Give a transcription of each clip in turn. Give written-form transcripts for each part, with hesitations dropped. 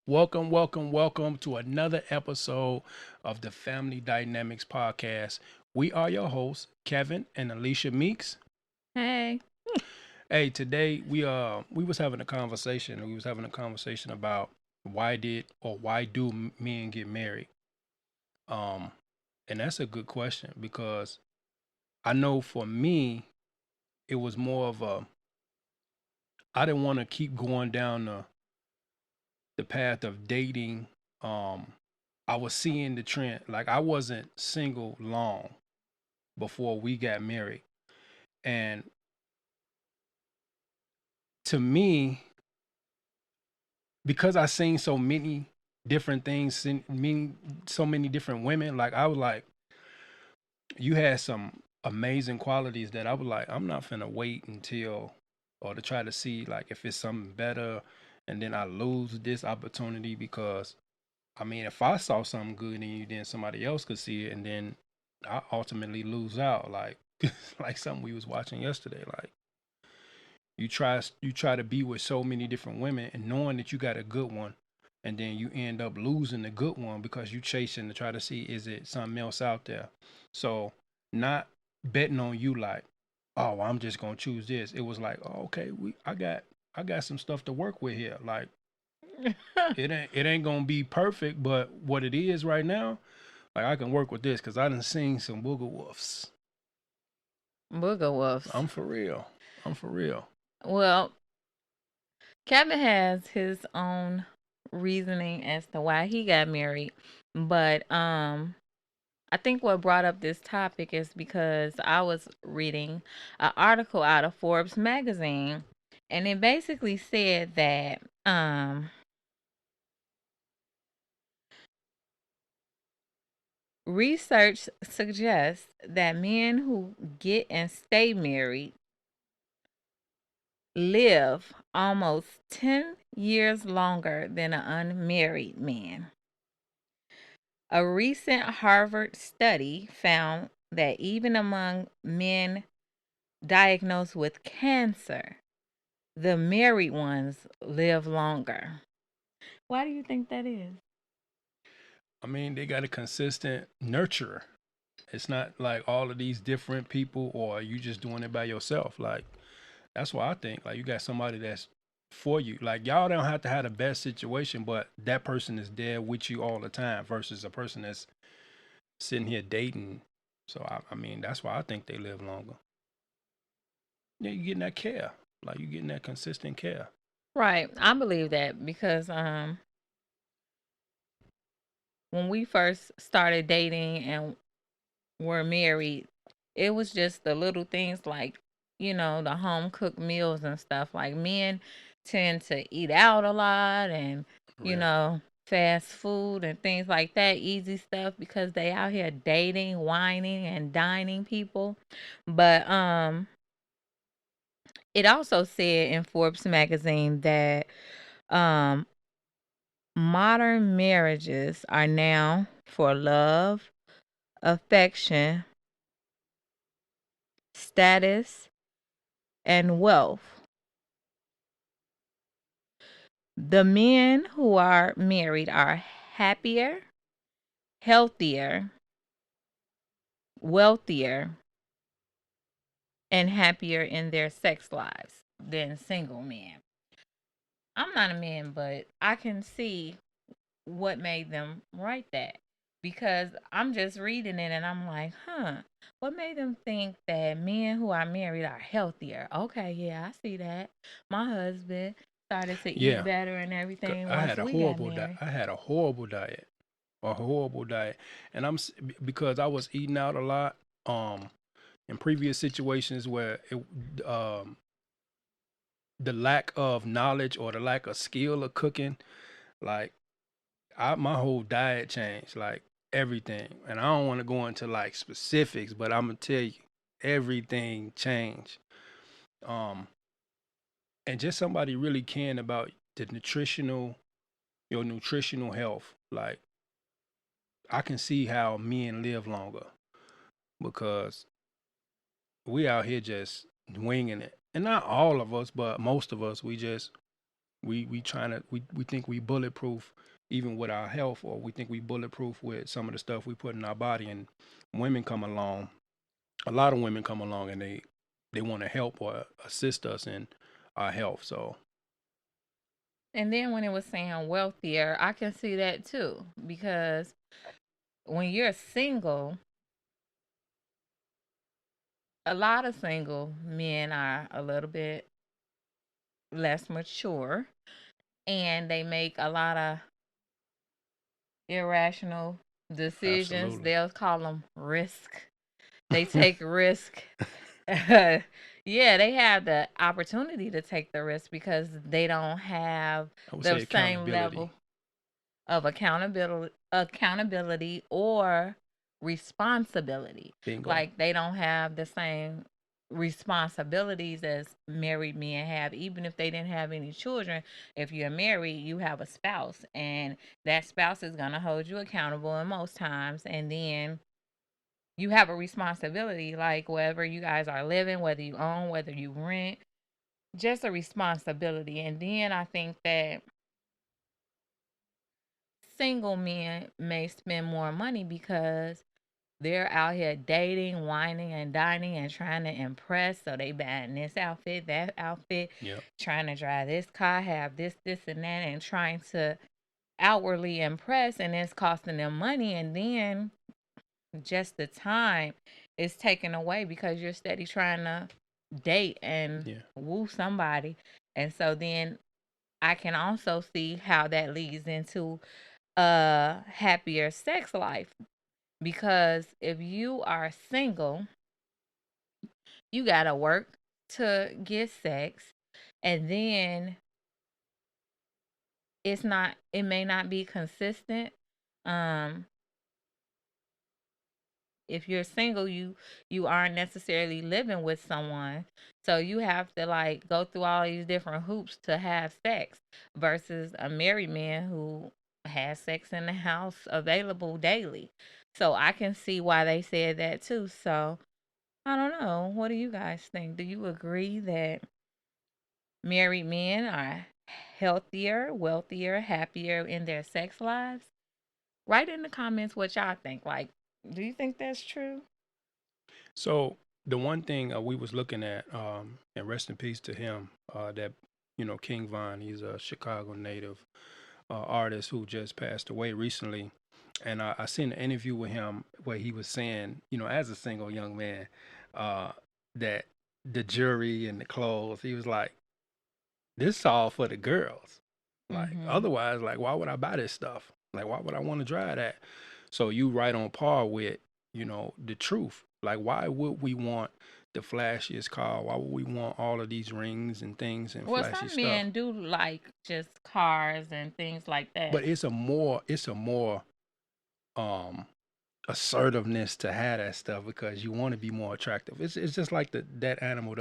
Welcome to another episode of the Family Dynamics Podcast. We are your hosts, Kevin and Alicia Meeks. Hey. Hey, today we was having a conversation. We was having a conversation about why do men get married? Um, and that's a good question because I know for me it was more of a I didn't want to keep going down the path of dating. Um, I was seeing the trend. Like I wasn't single long before we got married. And to me, because I seen so many different things, so many different women, like I was like, you had some amazing qualities that I was like, I'm not finna wait until or to try to see like if it's something better and then I lose this opportunity because I mean, if I saw something good in you, then somebody else could see it, and then I ultimately lose out. Like, like something we was watching yesterday. Like, you try to be with so many different women, and knowing that you got a good one, and then you end up losing the good one because you chasing to try to see is it something else out there. So, not betting on you like, oh, I'm just gonna choose this. It was like, oh, okay, I got some stuff to work with here. Like it ain't gonna be perfect, but what it is right now, like I can work with this because I done seen some booger wolves. Booger Wolves. I'm for real. I'm for real. Well, Kevin has his own reasoning as to why he got married, but I think what brought up this topic is because I was reading an article out of Forbes magazine, and it basically said that research suggests that men who get and stay married live almost 10 years longer than an unmarried man. A recent Harvard study found that even among men diagnosed with cancer, the married ones live longer. Why do you think that is? I mean, they got a consistent nurturer. It's not like all of these different people or you just doing it by yourself. Like that's why I think like you got somebody that's for you. Like y'all don't have to have the best situation, but that person is there with you all the time versus a person that's sitting here dating. So I mean, that's why I think they live longer. Yeah, you getting that care. Like you getting that consistent care. Right. I believe that because when we first started dating and were married, it was just the little things like, the home cooked meals and stuff. Like men tend to eat out a lot and, you Real. know, fast food and things like that, easy stuff because they out here dating, whining and dining people. But it also said in Forbes magazine that um modern marriages are now for love, affection, status, and wealth. The men who are married are happier, healthier, wealthier, and happier in their sex lives than single men. I'm not a man, but I can see what made them write that because I'm just reading it and I'm like, what made them think that men who are married are healthier? Okay, yeah, I see that. My husband started to eat Yeah. better and everything once we got married. I had a horrible diet. A horrible diet. And because I was eating out a lot in previous situations where the lack of knowledge or the lack of skill of cooking, like my whole diet changed, like everything. And I don't want to go into like specifics, but I'm gonna tell you, everything changed. Um, and just somebody really caring about the your nutritional health. Like I can see how men live longer because we out here just winging it. And not all of us, but most of us, we just We trying to we think we bulletproof even with our health, or we think we bulletproof with some of the stuff we put in our body. And women come along, a lot of women come along, and they want to help or assist us in our health. So And then when it was saying wealthier, I can see that too. Because when you're single, a lot of single men are a little bit less mature and they make a lot of irrational decisions. absolutely. They'll call them risk. They take risk. Yeah, they have the opportunity to take the risk because they don't have I would the say same accountability. level of accountability or responsibility. Bingo. Like they don't have the same responsibilities as married men have. Even if they didn't have any children, if you're married, you have a spouse, and that spouse is going to hold you accountable in most times. And then you have a responsibility, like wherever you guys are living, whether you own, whether you rent, just a responsibility. And then I think that single men may spend more money because they're out here dating, whining, and dining and trying to impress. So they buying this outfit, that outfit, Yep. trying to drive this car, have this, and that, and trying to outwardly impress. And it's costing them money. And then just the time is taken away because you're steady trying to date and Yeah. woo somebody. And so then I can also see how that leads into a happier sex life, because if you are single, you got to work to get sex, and then it may not be consistent. um if you're single, you aren't necessarily living with someone, so you have to like go through all these different hoops to have sex, versus a married man who has sex in the house available daily. So I can see why they said that too. So I don't know, what do you guys think? Do you agree that married men are healthier, wealthier, happier in their sex lives? Write in the comments what y'all think. Like, do you think that's true? So the one thing we was looking at, and rest in peace to him, that King Von, he's a Chicago native artist who just passed away recently, and I seen an interview with him where he was saying, as a single young man, uh, that the jewelry and the clothes, he was like, this is all for the girls. Like Mm-hmm. otherwise, like why would I buy this stuff? Like why would I want to drive that? So you right on par with, the truth. Like why would we want the flashiest car? Why would we want all of these rings and things and Well, flashy some stuff? men do like just cars and things like that. But it's a more um assertiveness to have that stuff because you want to be more attractive. It's just like that animal,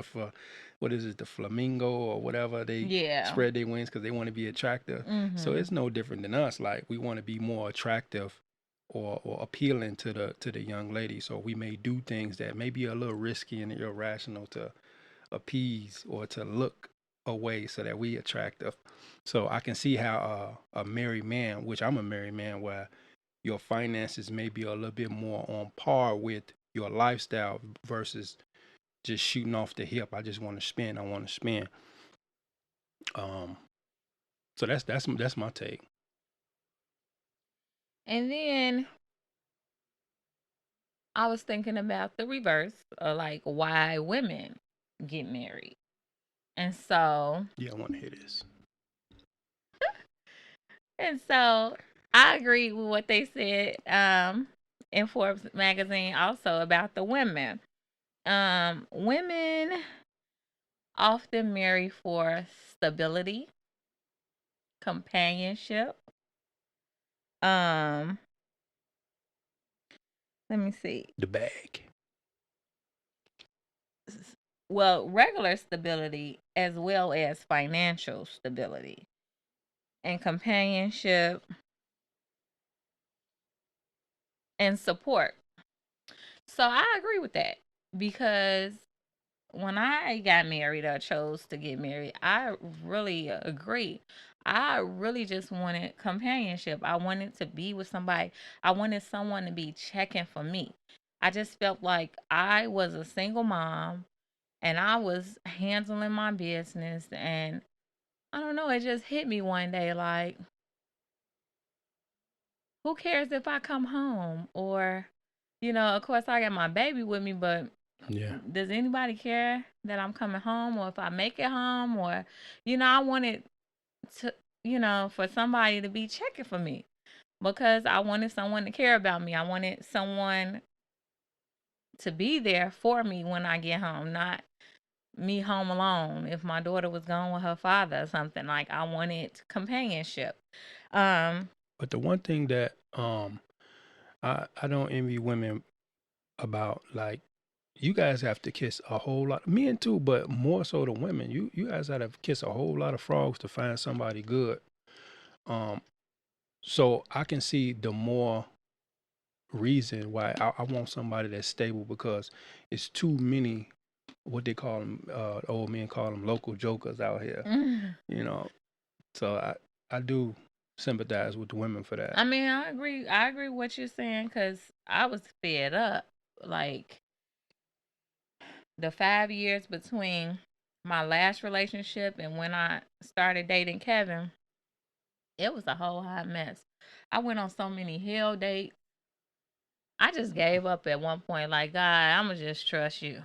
what is it, the flamingo or whatever. They Yeah. spread their wings because they want to be attractive. So Mm-hmm. it's no different than us. Like we want to be more attractive or appealing to the young lady. So we may do things that may be a little risky and irrational to appease or to look away so that we attractive. So I can see how a married man, which I'm a married man, where your finances may be a little bit more on par with your lifestyle versus just shooting off the hip. I just want to spend. I want to spend. Um, so that's my take. And then I was thinking about the reverse, like why women get married. And so, Yeah, I want to hear this. and so I agree with what they said in Forbes magazine also about the women. Women often marry for stability, companionship. Um, Let me see. The bag. Well, regular stability as well as financial stability and companionship and support. So I agree with that because when I got married or chose to get married, I really agree. I really just wanted companionship. I wanted to be with somebody. I wanted someone to be checking for me. I just felt like I was a single mom and I was handling my business. And I don't know, it just hit me one day like, who cares if I come home? Or, of course, I got my baby with me, but Yeah. does anybody care that I'm coming home or if I make it home? Or, I wanted to, for somebody to be checking for me because I wanted someone to care about me. I wanted someone to be there for me when I get home, not me home alone. If my daughter was gone with her father or something, like I wanted companionship. Um, But the one thing that I don't envy women about, like, you guys have to kiss a whole lot, men too, but more so the women. You guys have to kiss a whole lot of frogs to find somebody good. Um, so I can see the more reason why I want somebody that's stable, because it's too many, what they call them, old men call them local jokers out here. You know, so I do sympathize with the women for that. I mean, I agree. I agree with what you're saying because I was fed up. Like the 5 years between my last relationship and when I started dating Kevin, it was a whole hot mess. I went on so many hell dates. I just gave up at one point. Like, God, I'ma just trust you.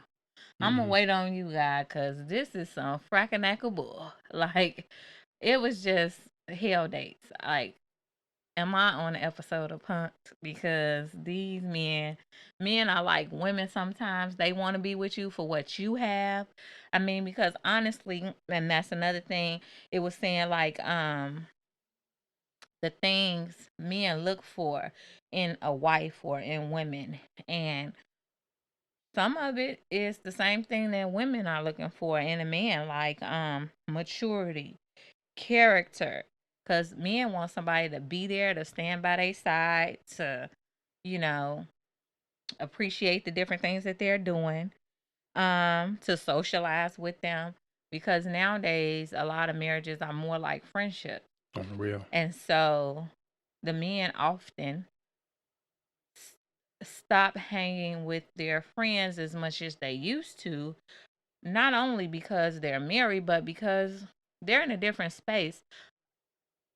I'm gonna Hmm. wait on you, God, cause this is some fracking bull. Like, it was just hell dates. Like, am I on an episode of Punked? Because these men are like women sometimes. They want to be with you for what you have. I mean, because honestly, and that's another thing, it was saying like the things men look for in a wife or in women. And some of it is the same thing that women are looking for in a man, like maturity, character, because men want somebody to be there to stand by their side, to you know appreciate the different things that they're doing, to socialize with them, because nowadays a lot of marriages are more like friendship. On the real. And so the men often stop hanging with their friends as much as they used to, not only because they're married but because they're in a different space.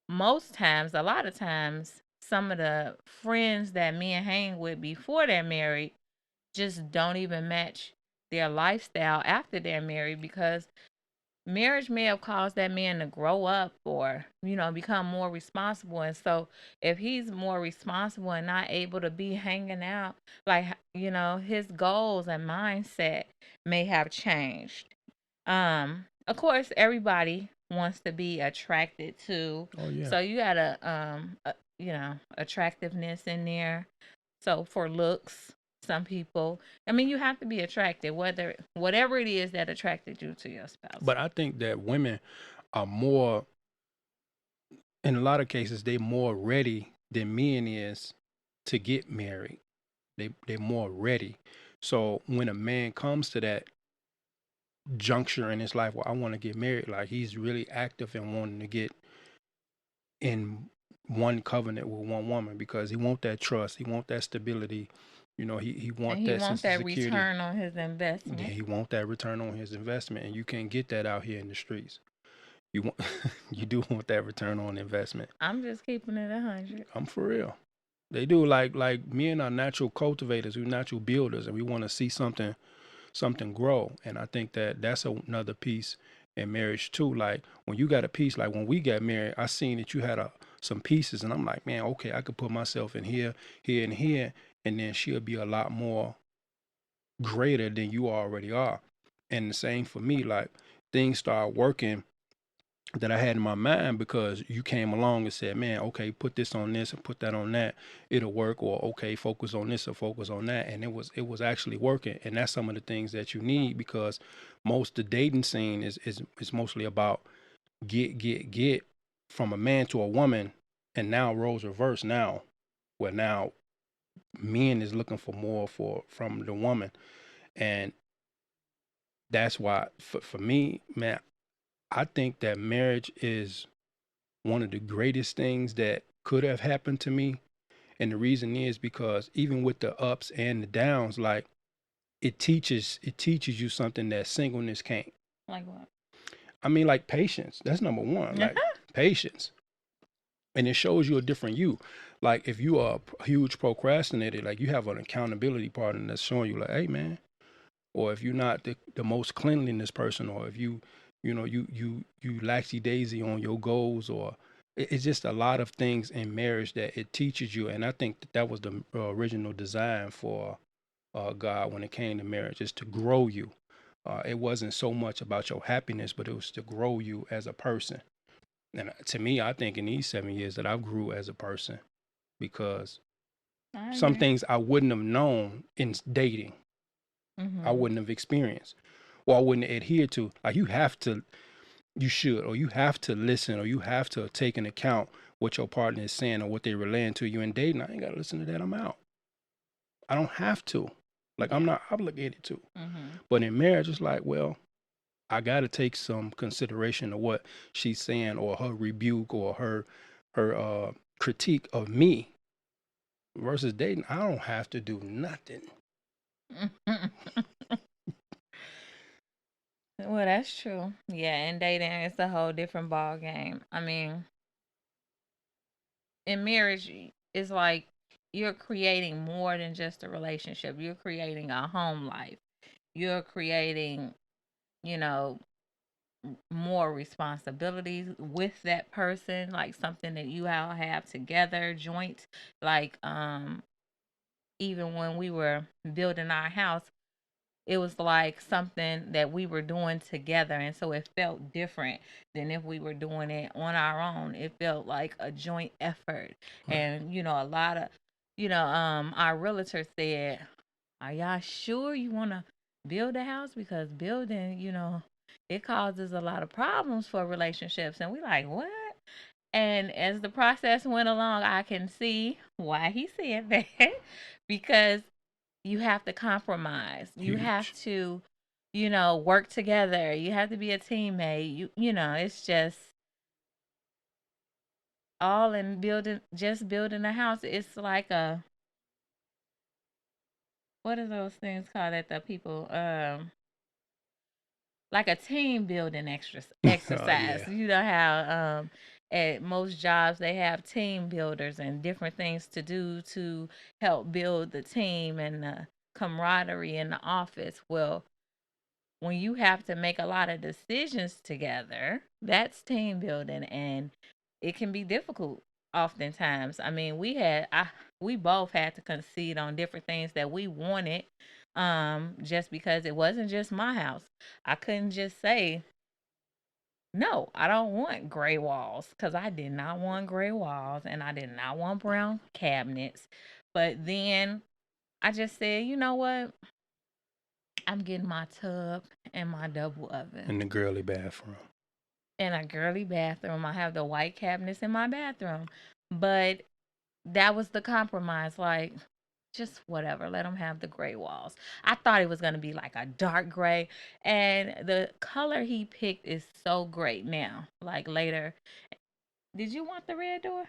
Most times, a lot of times, some of the friends that men hang with before they're married just don't even match their lifestyle after they're married, because marriage may have caused that man to grow up or become more responsible. And so if he's more responsible and not able to be hanging out, like his goals and mindset may have changed. Of course, everybody wants to be attracted to, Oh yeah. so you got attractiveness in there. So for looks, some people, I mean, you have to be attracted, whatever it is that attracted you to your spouse. But I think that women are more, in a lot of cases, they more ready than men is to get married. They're more ready. So when a man comes to that juncture in his life where I want to get married, like he's really active and wanting to get in one covenant with one woman, because he want that trust, he want that stability, he And want he that want sense of that security. return on his Yeah, investment. he want that return on his investment, and you can't get that out here in the streets. You want, you do want that return on investment. I'm just keeping it 100. I'm for real. They do, like men are natural cultivators, we're natural builders, and we want to see something grow. And I think that that's another piece in marriage too. Like when you got a piece, like when we got married, I seen that you had some pieces, and I'm like, man, okay, I could put myself in here, here, and here, and then she'll be a lot more greater than you already are. And the same for me, like things start working that I had in my mind because you came along and said, man, okay, put this on this and put that on that, it'll work. Or okay, focus on this or focus on that. And it was actually working. And that's some of the things that you need, because most the dating scene is mostly about get from a man to a woman. And now roles reverse now, where now men is looking for more from the woman. And That's why for me, man, I think that marriage is one of the greatest things that could have happened to me. And the reason is because even with the ups and the downs, like it teaches you something that singleness can't. Like what? I mean, like patience. That's number one. Like patience. And it shows you a different you. Like if you are a huge procrastinator, like you have an accountability partner that's showing you like, hey man, or if you're not the most cleanliness person, or if you laxy daisy on your goals, or it's just a lot of things in marriage that it teaches you. And I think that was the original design for God when it came to marriage, is to grow you. It wasn't so much about your happiness, but it was to grow you as a person. And to me, I think in these 7 years that I've grew as a person, because I some agree. things I wouldn't have known in dating, I Mhm. wouldn't have experienced, or I wouldn't adhere to. Like you should, or you have to listen, or you have to take into account what your partner is saying or what they're relaying to you in dating. I ain't got to listen to that. I'm out. I don't have to. Like I'm Yeah. not obligated to. Mhm. But in marriage, it's like, well, I got to take some consideration of what she's saying, or her rebuke, or her critique of me. Versus dating, I don't have to do nothing. Well, that's true. Yeah, and dating is a whole different ball game. I mean, in marriage, it's like you're creating more than just a relationship. You're creating a home life. You're creating, you know, more responsibilities with that person, like something that you all have together, joint. Like, even when we were building our house, it was like something that we were doing together, and so it felt different than if we were doing it on our own. It felt like a joint effort. Right. And a lot of our realtor said, are y'all sure you want to build a house? Because building, it causes a lot of problems for relationships. And we like, what? And as the process went along, I can see why he said that. Because you have to compromise. You have Huge. to, work together. You have to be a teammate. It's just all in building, just building a house. It's like what are those things called that the people, like a team building exercise. Yeah. You know how at most jobs they have team builders and different things to do to help build the team and the camaraderie in the office. Well, when you have to make a lot of decisions together, that's team building, and it can be difficult oftentimes. I mean, we both had to concede on different things that we wanted, just because it wasn't just my house. I couldn't just say, no, I don't want gray walls, because I did not want gray walls and I did not want brown cabinets. But then I just said, you know what? I'm getting my tub and my double oven In the girly bathroom. and a girly bathroom. I have the white cabinets in my bathroom. But that was the compromise. Like, just whatever. Let them have the gray walls. I thought it was going to be like a dark gray. And the color he picked is so great now. Like later. Did you want the red door?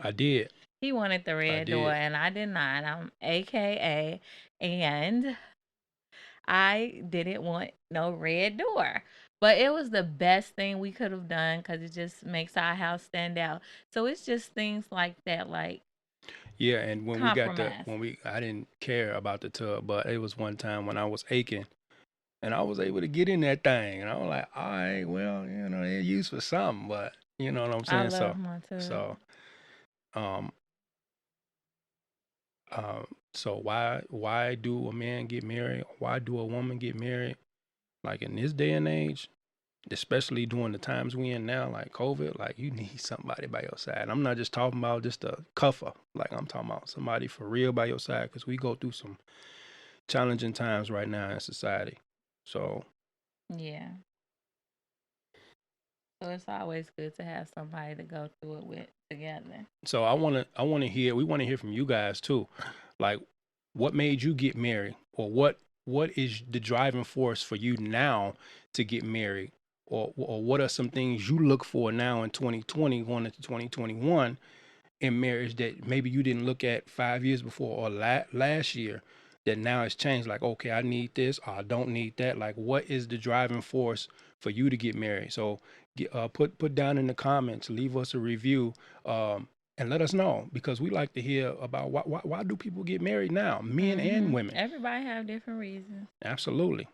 I did. He wanted the I red door did. and I did not. I'm AKA. And I didn't want no red door. But it was the best thing we could have done because it just makes our house stand out. So it's just things like that, like Yeah, and when we got the compromise. when we I didn't care about the tub, but it was one time when I was aching and I was able to get in that thing, and I was like, all right, well, they're used for something, but you know what I'm I saying. love So, my tub. so, um, so why do a man get married? Why do a woman get married? Like in this day and age, especially during the times we in now, like COVID, like you need somebody by your side. I'm not just talking about just a cuffer. Like I'm talking about somebody for real by your side, because we go through some challenging times right now in society. So, Yeah. So it's always good to have somebody to go through it with together. so we want to hear from you guys too. Like, what made you get married, or what what is the driving force for you now to get married, or what are some things you look for now in 2020 going into 2021 in marriage that maybe you didn't look at 5 years before or last year, that now it's changed? Like, okay, I need this, or I don't need that. Like, what is the driving force for you to get married? So put down in the comments, leave us a review, and let us know, because we like to hear about why do people get married now, men and women. Everybody have different reasons. Absolutely.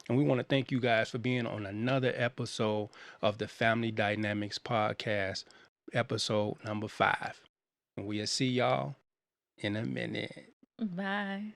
And we want to thank you guys for being on another episode of the Family Dynamics Podcast, episode number 5. And we'll see y'all in a minute. Bye.